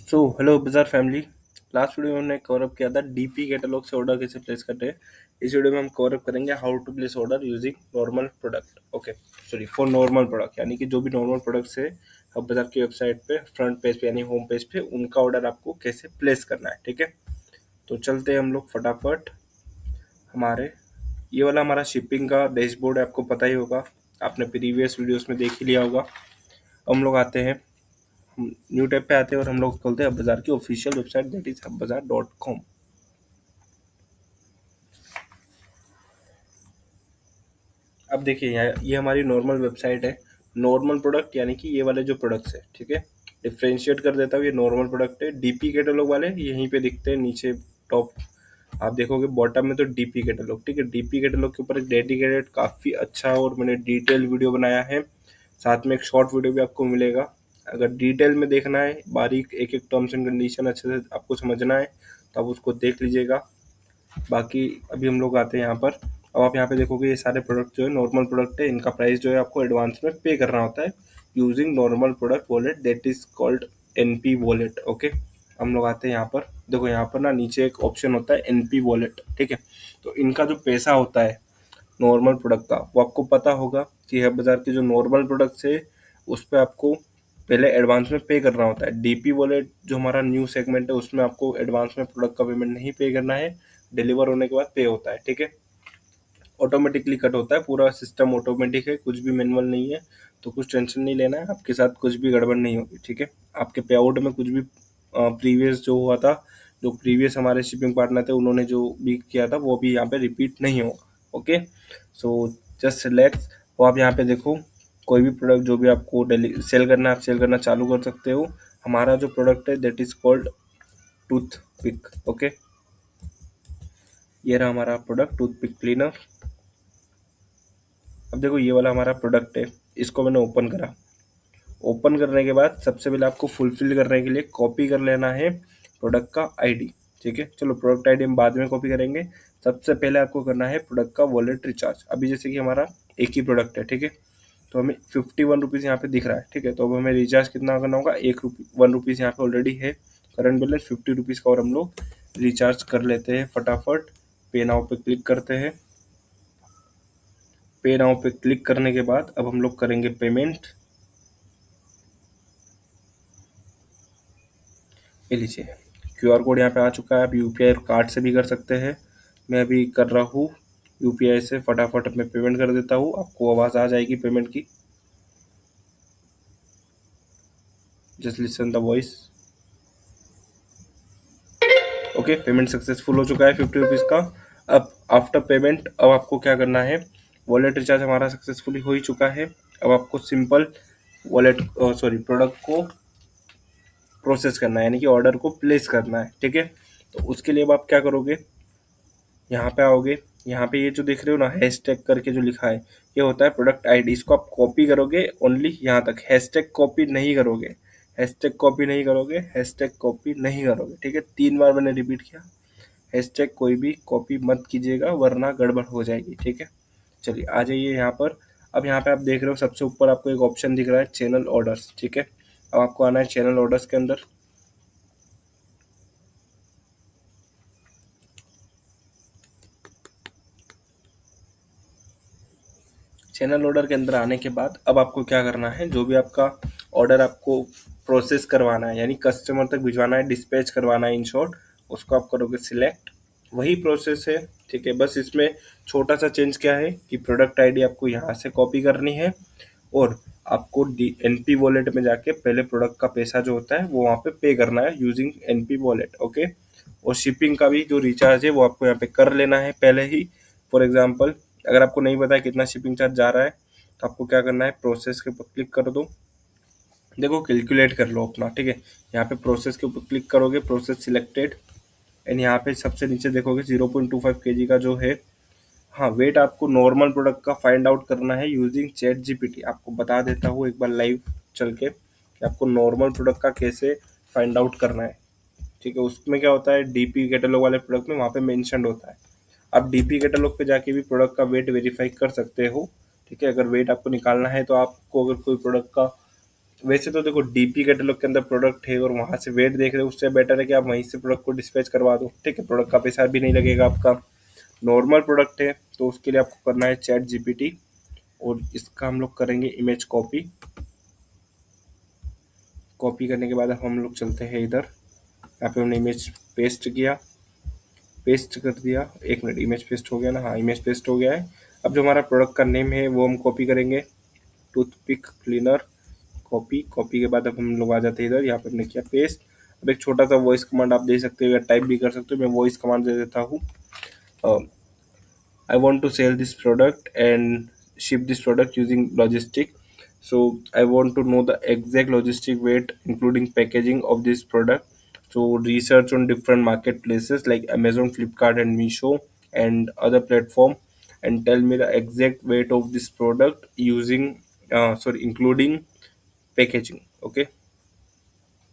सो hello Bazaar family. Last video में हमने cover up किया था डीपी कैटलॉग से ऑर्डर कैसे प्लेस करते हैं। इस वीडियो में हम कवर अप करेंगे how to place order using normal product. Okay, sorry, for normal product, यानी कि जो भी नॉर्मल प्रोडक्ट्स है अब बाजार की वेबसाइट पे फ्रंट पेज पे यानी होम पेज पे उनका ऑर्डर आपको कैसे प्लेस करना है। ठीक है, तो चलते हैं हम लोग फटाफट। हमारे ये वाला हमारा शिपिंग का डैशबोर्ड है, आपको पता ही होगा, आपने प्रीवियस वीडियोस में देख ही लिया होगा। हम लोग आते हैं, न्यू टैब पे आते हैं और हम लोग खोलते हैं बाजार की official website, that is bazaar.com। अब देखिए यहाँ ये हमारी नॉर्मल वेबसाइट है। नॉर्मल प्रोडक्ट यानी कि ये वाले जो प्रोडक्ट्स है, ठीक है, डिफ्रेंशिएट कर देता हूँ, ये नॉर्मल प्रोडक्ट है। डीपी कैटलॉग वाले यहीं पे दिखते हैं नीचे टॉप, आप देखोगे बॉटम में तो डीपी कैटलॉग। ठीक है, डीपी कैटलॉग के ऊपर एक डेडिकेटेड काफ़ी अच्छा और मैंने डिटेल वीडियो बनाया है, साथ में एक शॉर्ट वीडियो भी आपको मिलेगा। अगर डिटेल में देखना है, बारीक एक एक टर्म्स एंड कंडीशन अच्छे से आपको समझना है तो आप उसको देख लीजिएगा। बाकी अभी हम लोग आते हैं यहाँ पर। अब आप यहाँ पे देखोगे ये सारे प्रोडक्ट जो है नॉर्मल प्रोडक्ट है, इनका प्राइस जो है आपको एडवांस में पे करना होता है using normal product wallet, that is called NP wallet. Okay, हम लोग आते हैं यहाँ पर। देखो यहाँ पर ना नीचे एक ऑप्शन होता है एनपी वॉलेट। ठीक है, तो इनका जो पैसा होता है नॉर्मल प्रोडक्ट का, वो आपको पता होगा कि हब बाजार के जो नॉर्मल प्रोडक्ट्स है उस पर आपको पहले एडवांस में पे करना होता है। डीपी वॉलेट जो हमारा न्यू सेगमेंट है उसमें आपको एडवांस में प्रोडक्ट का पेमेंट नहीं पे करना है, डिलीवर होने के बाद पे होता है। ठीक है, ऑटोमेटिकली कट होता है, पूरा सिस्टम ऑटोमेटिक है, कुछ भी मैनुअल नहीं है, तो कुछ टेंशन नहीं लेना है, आपके साथ कुछ भी गड़बड़ नहीं होगी। ठीक है, आपके पे आउट में कुछ भी प्रीवियस जो हुआ था, जो प्रीवियस हमारे शिपिंग पार्टनर थे उन्होंने जो भी किया था वो भी यहाँ पे रिपीट नहीं होगा। Okay, so just relax. और आप यहाँ पे देखो कोई भी प्रोडक्ट जो भी आपको डेली सेल करना है आप सेल करना चालू कर सकते हो। हमारा जो प्रोडक्ट है that is called toothpick. Okay, ये रहा हमारा प्रोडक्ट टूथ पिक क्लीनर। अब देखो ये वाला हमारा प्रोडक्ट है, इसको मैंने ओपन करा। ओपन करने के बाद सबसे पहले आपको फुलफिल करने के लिए कॉपी कर लेना है प्रोडक्ट का आईडी। ठीक है, चलो प्रोडक्ट आईडी हम बाद में कॉपी करेंगे, सबसे पहले आपको करना है प्रोडक्ट का वॉलेट रिचार्ज। अभी जैसे कि हमारा एक ही प्रोडक्ट है, ठीक है, तो हमें 51 रुपीज़ यहाँ पे दिख रहा है। ठीक है, तो अब हमें रिचार्ज कितना करना होगा, 1 रुपीज़ यहाँ पे ऑलरेडी है करंट बैलेंस 50 रुपीज़ का, और हम लोग रिचार्ज कर लेते हैं फटाफट। पे नाउ पे क्लिक करते हैं। पे नाउ पे क्लिक करने के बाद अब हम लोग करेंगे पेमेंट। ये लीजिए क्यूआर कोड यहाँ पे आ चुका है, आप यूपीआई कार्ड से भी कर सकते हैं। मैं अभी कर रहा हूँ यूपीआई से, फटाफट मैं पेमेंट कर देता हूँ, आपको आवाज़ आ जाएगी पेमेंट की। Just listen the voice. Okay, payment successful हो चुका है 50 रुपीज़ का। अब आफ्टर पेमेंट अब आपको क्या करना है, वॉलेट रिचार्ज हमारा सक्सेसफुली हो ही चुका है। अब आपको सिंपल वॉलेट सॉरी प्रोडक्ट को प्रोसेस करना है, यानी कि ऑर्डर को प्लेस करना है। ठीक है, तो उसके लिए अब आप क्या करोगे, यहाँ पे आओगे, यहाँ पे ये जो देख रहे हो ना हैशटैग करके जो लिखा है, ये होता है प्रोडक्ट आईडी। इसको आप कॉपी करोगे ओनली यहाँ तक, हैशटैग कॉपी नहीं करोगे, हैशटैग कॉपी नहीं करोगे, हैशटैग कॉपी नहीं करोगे। ठीक है, 3 बार मैंने रिपीट किया, हैशटैग कोई भी कॉपी मत कीजिएगा वरना गड़बड़ हो जाएगी। ठीक है, चलिए आ जाइए यहाँ पर। अब यहाँ पे आप देख रहे हो सबसे ऊपर आपको एक ऑप्शन दिख रहा है चैनल ऑर्डर्स। ठीक है, अब आपको आना है चैनल ऑर्डर्स के अंदर। चैनल ऑर्डर के अंदर आने के बाद अब आपको क्या करना है, जो भी आपका ऑर्डर आपको प्रोसेस करवाना है यानी कस्टमर तक भिजवाना है, डिस्पैच करवाना है इन शॉर्ट, उसको आप करोगे सिलेक्ट, वही प्रोसेस है। ठीक है, बस इसमें छोटा सा चेंज क्या है कि प्रोडक्ट आईडी आपको यहाँ से कॉपी करनी है और आपको एनपी वॉलेट में जाके पहले प्रोडक्ट का पैसा जो होता है वो वहाँ पे पे करना है यूजिंग एनपी वॉलेट। ओके, और शिपिंग का भी जो रिचार्ज है वो आपको यहाँ पे कर लेना है पहले ही। फॉर एग्जांपल अगर आपको नहीं पता है कितना शिपिंग चार्ज जा रहा है तो आपको क्या करना है, प्रोसेस के ऊपर क्लिक कर दो, देखो कैलकुलेट कर लो अपना। ठीक है, यहाँ पे प्रोसेस के ऊपर क्लिक करोगे, प्रोसेस सिलेक्टेड, एंड यहाँ पे सबसे नीचे देखोगे 0.25 kg का जो है, हाँ, वेट आपको नॉर्मल प्रोडक्ट का फाइंड आउट करना है यूजिंग चैट जीपीटी। आपको बता देता हूँ एक बार लाइव चल के कि आपको नॉर्मल प्रोडक्ट का कैसे फाइंड आउट करना है। ठीक है, उसमें क्या होता है, डीपी कैटलॉग वाले प्रोडक्ट में वहाँ पे मेंशन्ड होता है, आप डीपी कैटलॉग पे जाके भी प्रोडक्ट का वेट वेरीफाई कर सकते हो। ठीक है, अगर वेट आपको निकालना है तो आपको अगर कोई प्रोडक्ट का वैसे तो देखो डीपी कैटलॉग के अंदर प्रोडक्ट है और वहां से वेट देख रहे हो, उससे बेटर है कि आप वहीं से प्रोडक्ट को डिस्पैच करवा दो, ठीक है, प्रोडक्ट का पैसा भी नहीं लगेगा आपका। नॉर्मल प्रोडक्ट है तो उसके लिए आपको करना है चैट जीपीटी, और इसका हम लोग करेंगे इमेज कॉपी। कॉपी करने के बाद अब हम लोग चलते हैं इधर, यहाँ पे हमने इमेज पेस्ट किया, पेस्ट कर दिया। एक मिनट, इमेज पेस्ट हो गया ना? हाँ, इमेज पेस्ट हो गया है। अब जो हमारा प्रोडक्ट का नेम है वो हम कॉपी करेंगे, टूथपिक क्लीनर। कॉपी, कॉपी के बाद अब हम लोग आ जाते हैं इधर, यहाँ पे हमने किया पेस्ट। अब एक छोटा सा वॉइस कमांड आप दे सकते हो या टाइप भी कर सकते हो, मैं वॉइस कमांड दे देता हूँ। I want to sell this product and ship this product using logistic. So I want to know the exact logistic weight, including packaging of this product. So research on different marketplaces like Amazon, Flipkart, and Meesho and other platform, and tell me the exact weight of this product using, including packaging. Okay,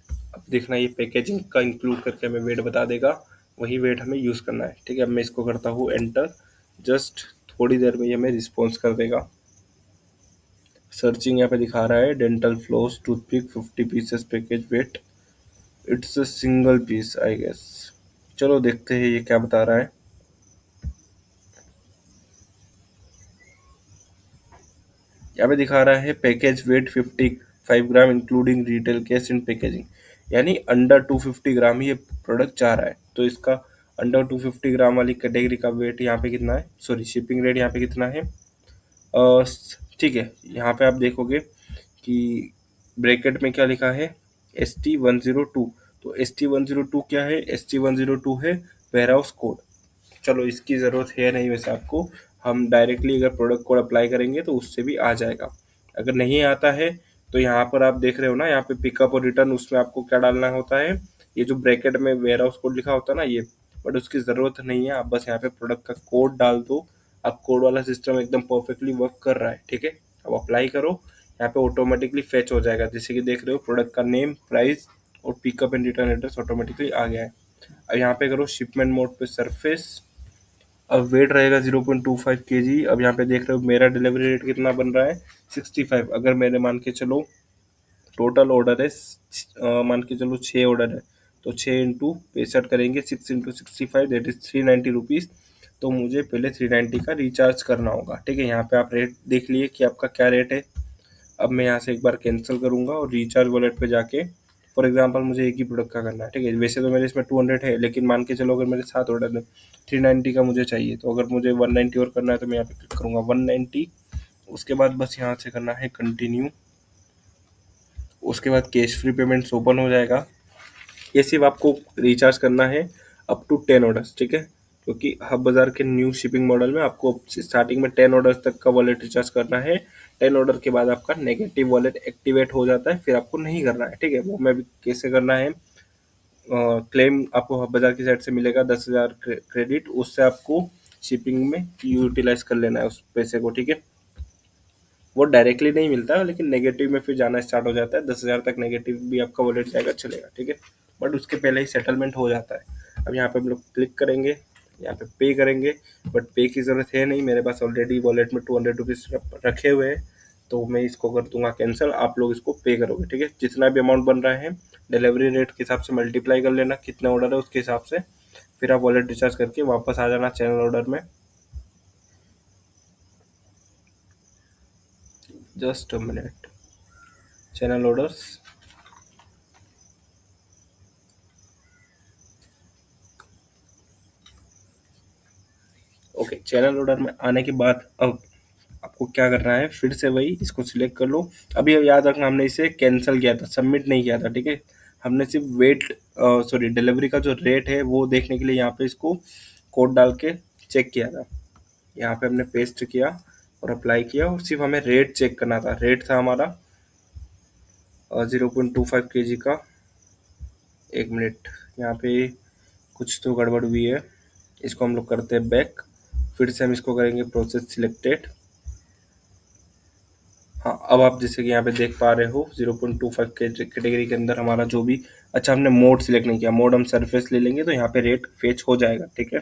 अब देखना ये packaging का include करके हमें wait बता देगा, वही wait हमें यूज़ करना है, ठीक है। अब मैं इसको करता हूँ एंटर, जस्ट थोड़ी देर में ये हमें रिस्पॉन्स कर देगा। सर्चिंग यहाँ पे दिखा रहा है dental floss toothpick 50 pieces package weight, it's a single piece I guess. चलो देखते हैं ये क्या बता रहा है। यहाँ पे दिखा रहा है package weight 55 gram including retail case in packaging, यानी अंडर 250 ग्राम ही ये प्रोडक्ट चाह रहा है। तो इसका अंडर 250 ग्राम वाली कैटेगरी का वेट यहाँ पे कितना है, सॉरी शिपिंग रेट यहाँ पे कितना है, ठीक है। यहाँ पे आप देखोगे कि ब्रैकेट में क्या लिखा है, ST102। तो ST102 क्या है, ST102 है वेयर हाउस कोड। चलो इसकी ज़रूरत है नहीं वैसे आपको, हम डायरेक्टली अगर प्रोडक्ट कोड अप्लाई करेंगे तो उससे भी आ जाएगा। अगर नहीं आता है तो यहाँ पर आप देख रहे हो ना, यहाँ पे पिकअप और रिटर्न, उसमें आपको क्या डालना होता है, ये जो ब्रैकेट में वेयर हाउस कोड लिखा होता है ना ये, बट उसकी ज़रूरत नहीं है। आप बस यहाँ पे प्रोडक्ट का कोड डाल दो, अब कोड वाला सिस्टम एकदम परफेक्टली वर्क कर रहा है, ठीक है। अब अप्लाई करो, यहाँ पे ऑटोमेटिकली फेच हो जाएगा, जैसे कि देख रहे हो प्रोडक्ट का नेम, प्राइस और pickup and return address automatically आ गया है। अब यहाँ पे करो शिपमेंट मोड पे सरफेस, अब वेट रहेगा 0.25 kg। अब यहाँ पे देख रहे हो मेरा डिलीवरी रेट कितना बन रहा है, 65। अगर मैंने मान के चलो टोटल ऑर्डर है मान के चलो 6 ऑर्डर है, तो 6 × 65 करेंगे, 6 × 65 दैट इज 390 रुपीज़। तो मुझे पहले 390 का रिचार्ज करना होगा, ठीक है। यहाँ पे आप रेट देख लिए कि आपका क्या रेट है। अब मैं यहाँ से एक बार कैंसिल करूँगा और रिचार्ज वॉलेट पे जाके, फॉर एग्जांपल मुझे एक ही प्रोडक्ट का करना है, ठीक है। वैसे तो मेरे इसमें 200 है, लेकिन मान के चलो अगर मेरे 7 ऑर्डर है, 390 का मुझे चाहिए, तो अगर मुझे 190 और करना है तो मैं यहाँ पे क्लिक करूँगा 190। उसके बाद बस यहाँ से करना है कंटिन्यू, उसके बाद कैश फ्री पेमेंट्स ओपन हो जाएगा। ये सिर्फ आपको रिचार्ज करना है अप टू 10 ऑर्डर्स, ठीक है, क्योंकि हब बाजार के न्यू शिपिंग मॉडल में आपको स्टार्टिंग में 10 ऑर्डर्स तक का वॉलेट रिचार्ज करना है। 10 ऑर्डर के बाद आपका नेगेटिव वॉलेट एक्टिवेट हो जाता है, फिर आपको नहीं करना है, ठीक है। वो मैं भी कैसे करना है, क्लेम आपको हब बाजार की साइड से मिलेगा 10,000 क्रेडिट, उससे आपको शिपिंग में यूटिलाइज कर लेना है उस पैसे को, ठीक है। वो डायरेक्टली नहीं मिलता है, लेकिन नेगेटिव में फिर जाना स्टार्ट हो जाता है, 10,000 तक नेगेटिव भी आपका वॉलेट जाएगा, चलेगा, ठीक है। बट उसके पहले ही सेटलमेंट हो जाता है। अब यहाँ पे हम लोग क्लिक करेंगे, यहाँ पे पे करेंगे, बट पे की ज़रूरत है नहीं, मेरे पास ऑलरेडी वॉलेट में 200 रुपीज़ रखे हुए हैं, तो मैं इसको कर दूंगा कैंसिल। आप लोग इसको पे करोगे, ठीक है। जितना भी अमाउंट बन रहा है डिलीवरी रेट के हिसाब से मल्टीप्लाई कर लेना, कितना ऑर्डर है उसके हिसाब से, फिर आप वॉलेट रिचार्ज करके वापस आ जाना चैनल ऑर्डर में। Just a minute, channel orders, okay. Channel order में आने के बाद अब आपको क्या करना है, फिर से वही इसको सिलेक्ट कर लो। अभी अब याद रखना हमने इसे कैंसिल किया था, सबमिट नहीं किया था, ठीक है। हमने सिर्फ वेट, सॉरी डिलीवरी का जो रेट है वो देखने के लिए यहाँ पे इसको कोड डाल के चेक किया था। यहाँ पे हमने पेस्ट किया और अप्लाई किया, और सिर्फ हमें रेट चेक करना था। रेट था हमारा 0.25 kg का। एक मिनट, यहाँ पे कुछ तो गड़बड़ हुई है, इसको हम लोग करते हैं बैक, फिर से हम इसको करेंगे प्रोसेस सिलेक्टेड। हाँ, अब आप जैसे कि यहाँ पे देख पा रहे हो 0.25 कैटेगरी के अंदर हमारा जो भी, अच्छा हमने मोड सिलेक्ट नहीं किया, मोड हम सरफेस ले लेंगे तो यहाँ पे रेट फेच हो जाएगा, ठीक है।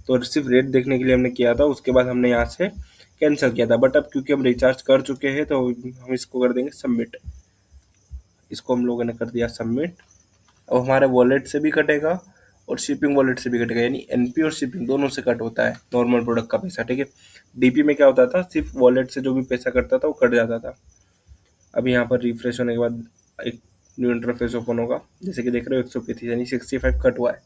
तो सिर्फ रेट देखने के लिए हमने किया था, उसके बाद हमने यहाँ से कैंसिल किया था, बट अब क्योंकि हम रिचार्ज कर चुके हैं तो हम इसको कर देंगे सबमिट। इसको हम लोगों ने कर दिया सबमिट। अब हमारे वॉलेट से भी कटेगा और शिपिंग वॉलेट से भी कटेगा, यानी एनपी और शिपिंग दोनों से कट होता है नॉर्मल प्रोडक्ट का पैसा, ठीक है। डीपी में क्या होता था, सिर्फ वॉलेट से जो भी पैसा कटता था वो कट जाता था। अभी यहाँ पर रिफ्रेश होने के बाद एक न्यू इंटरफेस ओपन होगा, जैसे कि देख रहे हो 135 यानी 65 कट हुआ है।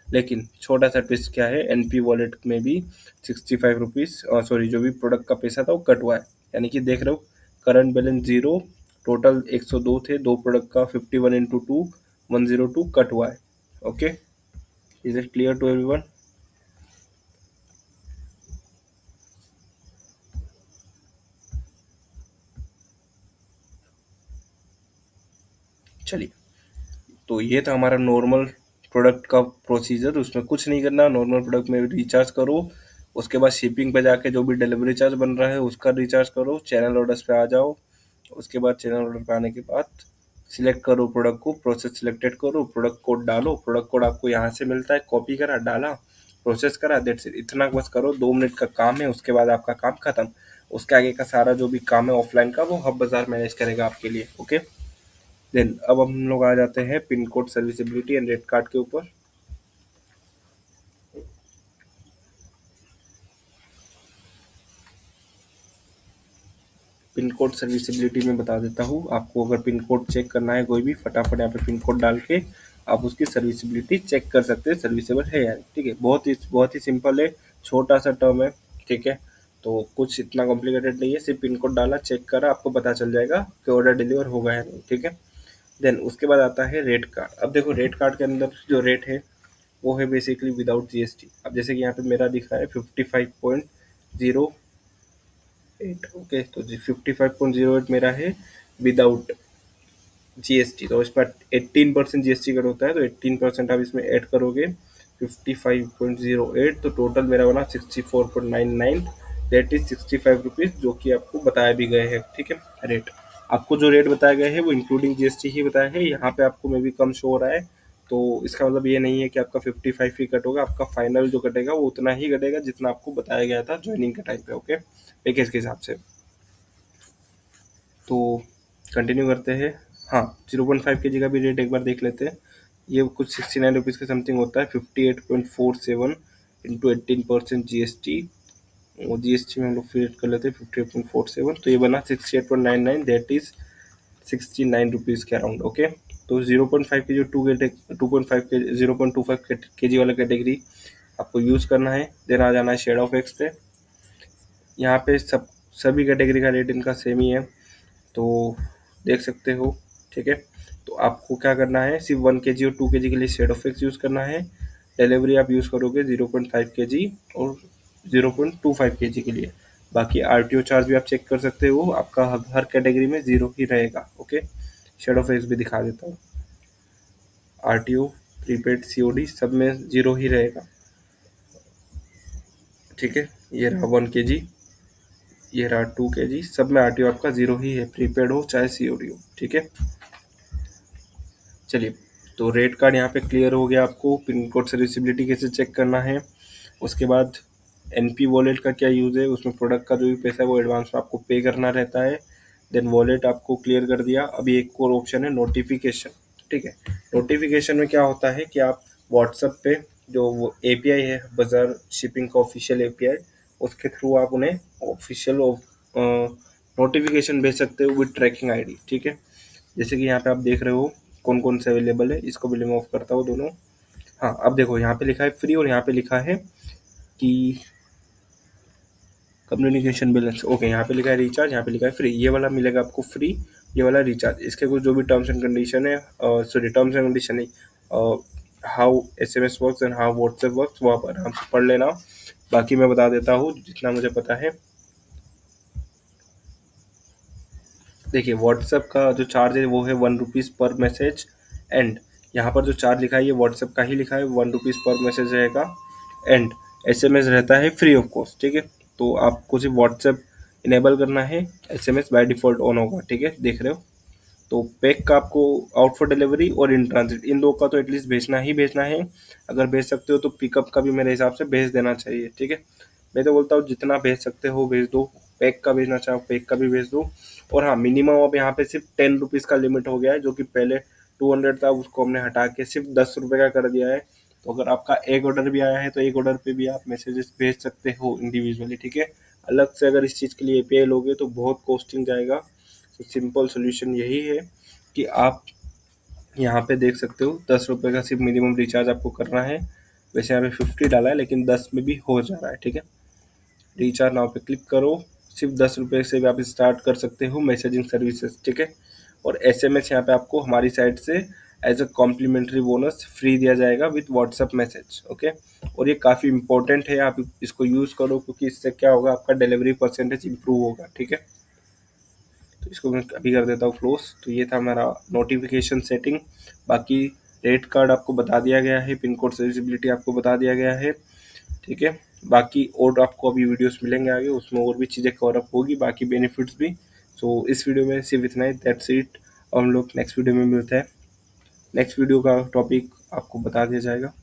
लेकिन छोटा सा ट्विस्ट क्या है, एनपी वॉलेट में भी 65 रुपीज़ सॉरी जो भी प्रोडक्ट का पैसा था वो कट हुआ है, यानी कि देख रहे हो करंट बैलेंस 0, टोटल 102 थे, दो प्रोडक्ट का 51 इंटू 2 102 कट हुआ है। Okay, is it clear to everyone? चलिए, तो ये था हमारा नॉर्मल प्रोडक्ट का प्रोसीजर। उसमें कुछ नहीं करना, नॉर्मल प्रोडक्ट में रिचार्ज करो, उसके बाद शिपिंग पे जाके जो भी डिलीवरी चार्ज बन रहा है उसका रिचार्ज करो, चैनल ऑर्डर्स पे आ जाओ। उसके बाद चैनल ऑर्डर पे आने के बाद सिलेक्ट करो प्रोडक्ट को, प्रोसेस सिलेक्टेड करो, प्रोडक्ट कोड डालो, प्रोडक्ट कोड आपको यहाँ से मिलता है, कॉपी करा, डाला, प्रोसेस करा, दैट्स इट। इतना बस करो, 2 मिनट का काम है, उसके बाद आपका काम खत्म। उसके आगे का सारा जो भी काम है ऑफलाइन का वो हब बाजार मैनेज करेगा आपके लिए। ओके, देन अब हम लोग आ जाते हैं pin code serviceability and rate card के ऊपर। पिन कोड सर्विसिबिलिटी में बता देता हूँ आपको, अगर पिन कोड चेक करना है कोई भी, फटाफट यहाँ पे पिन कोड डाल के आप उसकी सर्विसिबिलिटी चेक कर सकते हैं, सर्विसेबल है यार, ठीक है। बहुत ही सिंपल है, छोटा सा टर्म है, ठीक है। तो कुछ इतना कॉम्प्लिकेटेड नहीं है, सिर्फ पिन कोड डाला, चेक करा, आपको पता चल जाएगा कि ऑर्डर डिलीवर होगा या नहीं, ठीक है। देन उसके बाद आता है रेट कार्ड। अब देखो रेट कार्ड के अंदर जो रेट है वो है बेसिकली विदाउट जीएसटी। अब जैसे कि यहाँ पे मेरा दिख रहा है 55.08, ओके, तो 55.08 मेरा है विदाउट जीएसटी। तो इस पर 18% जीएसटी कट होता है, तो 18% आप इसमें ऐड करोगे 55.08, तो टोटल मेरा बना 64.99, दैट इज 65 रुपीज़, जो कि आपको बताया भी गए हैं, ठीक है। रेट आपको जो रेट बताया गया है वो इंक्लूडिंग जीएसटी ही बताया है। यहाँ पे आपको मे भी कम शो हो रहा है, तो इसका मतलब ये नहीं है कि आपका 55 ही कट होगा, आपका फाइनल जो कटेगा वो उतना ही कटेगा जितना आपको बताया गया था ज्वाइनिंग के टाइम पे, ओके, पैकेज के हिसाब से। तो कंटिन्यू करते हैं। हाँ, 0.5 kg का भी रेट एक बार देख लेते हैं। ये कुछ 69 रुपीज़ के समथिंग होता है, 58.47 इंटू 18% जीएसटी, और जीएसटी में हम लोग फिर कर लेते हैं 58.47, तो ये बना 68.99, दैट इज 69 रुपीज़ के अराउंड, ओके। तो 0.5 के जो 2.5 के 0.25 के जी वाला कैटेगरी आपको यूज़ करना है। देन आ जाना है शेड ऑफ एक्स पे। यहाँ पे सभी कैटेगरी का रेट इनका सेम ही है, तो देख सकते हो, ठीक है। तो आपको क्या करना है, सिर्फ 1 kg और 2 kg के लिए शेड ऑफ एक्स यूज़ करना है। डिलीवरी आप यूज़ करोगे 0.5 kg और 0.25 kg के लिए। बाकी आरटीओ चार्ज भी आप चेक कर सकते हो, आपका हर कैटेगरी में 0 ही रहेगा, ओके। शेड ऑफ एक्स भी दिखा देता हूँ, आरटीओ, प्रीपेड, सीओडी सब में 0 ही रहेगा, ठीक है। ये रहा 1 kg, ये रहा 2 kg, सब में आरटीओ आपका 0 ही है, प्रीपेड हो चाहे सीओडी हो, ठीक है। चलिए, तो रेट कार्ड यहाँ पे क्लियर हो गया, आपको पिन कोड सर्विसिबिलिटी कैसे चेक करना है। उसके बाद एनपी वॉलेट का क्या यूज़ है, उसमें प्रोडक्ट का जो भी पैसा है वो एडवांस में आपको पे करना रहता है। देन वॉलेट आपको क्लियर कर दिया। अभी एक और ऑप्शन है नोटिफिकेशन, ठीक है। नोटिफिकेशन में क्या होता है कि आप व्हाट्सएप पे जो वो एपीआई है बाजार शिपिंग का ऑफिशियल एपीआई, उसके थ्रू आप उन्हें ऑफिशियल नोटिफिकेशन भेज सकते हो विद ट्रैकिंग आईडी, ठीक है। जैसे कि यहाँ पे आप देख रहे हो कौन कौन से अवेलेबल है, इसको भी रिमूव करता हूँ दोनों। हाँ, अब देखो यहाँ पे लिखा है फ्री और यहाँ पे लिखा है कि कम्युनिकेशन बैलेंस, ओके। यहाँ पे लिखा है रिचार्ज, यहाँ पे लिखा है फ्री। ये वाला मिलेगा आपको फ्री, ये वाला रिचार्ज। इसके कुछ जो भी टर्म्स एंड कंडीशन है, सॉरी टर्म्स एंड कंडीशन नहीं, how SMS works and how WhatsApp works, वो आप आराम से पढ़ लेना। बाकी मैं बता देता हूँ जितना मुझे पता है। देखिए, व्हाट्सएप का जो चार्ज है वो है 1 रुपीज़ पर मैसेज, एंड यहाँ पर जो चार्ज लिखा है ये व्हाट्सएप का ही लिखा है, 1 रुपीज़ पर मैसेज रहेगा, एंड एसएमएस रहता है फ्री ऑफ कॉस्ट, ठीक है। तो आपको सिर्फ व्हाट्सएप इनेबल करना है, एसएमएस बाय डिफ़ॉल्ट ऑन होगा, ठीक है, देख रहे हो। तो पैक का आपको आउट फॉर डिलीवरी और इन ट्रांजिट, इन दो का तो एटलीस्ट भेजना ही भेजना है। अगर भेज सकते हो तो पिकअप का भी मेरे हिसाब से भेज देना चाहिए, ठीक है। मैं तो बोलता हूँ जितना भेज सकते हो भेज दो, पैक का भेजना चाहो पैक का भी भेज दो, और हाँ, मिनिमम अब यहाँ पे सिर्फ 10 रुपीज़ का लिमिट हो गया है, जो कि पहले 200 था, उसको हमने हटा के सिर्फ 10 रुपये का कर दिया है। तो अगर आपका एक ऑर्डर भी आया है तो एक ऑर्डर पे भी आप मैसेजेस भेज सकते हो इंडिविजुअली, ठीक है। अलग से अगर इस चीज़ के लिए एपीआई लोगे तो बहुत कॉस्टिंग जाएगा। तो सिंपल सोल्यूशन यही है कि आप यहाँ पे देख सकते हो 10 रुपये का सिर्फ मिनिमम रिचार्ज आपको करना है। वैसे यहाँ पे 50 डाला है, लेकिन 10 में भी हो जा रहा है, ठीक है। रिचार्ज नाउ पे क्लिक करो, सिर्फ 10 रुपये से भी आप स्टार्ट कर सकते हो मैसेजिंग सर्विसेज, ठीक है। और एसएमएस यहाँ पे आपको हमारी साइड से as a complimentary bonus free दिया जाएगा विथ व्हाट्सअप मैसेज, ओके। और ये काफ़ी इंपॉर्टेंट है, आप इसको यूज़ करो, क्योंकि इससे क्या होगा, आपका डिलीवरी परसेंटेज इंप्रूव होगा, ठीक है। तो इसको मैं अभी कर देता हूँ क्लोज। तो ये था हमारा नोटिफिकेशन सेटिंग। बाकी रेट कार्ड आपको बता दिया गया है, पिन कोड सर्विसिबिलिटी आपको बता दिया गया है, ठीक है। बाकी और आपको अभी वीडियोस मिलेंगे आगे, उसमें और भी चीज़ें कवर अप होगी, बाकी बेनिफिट्स भी। सो इस वीडियो में सिर्फ इतना ही, दैट्स इट। हम लोग नेक्स्ट वीडियो में मिलते हैं। नेक्स्ट वीडियो का टॉपिक आपको बता दिया जाएगा।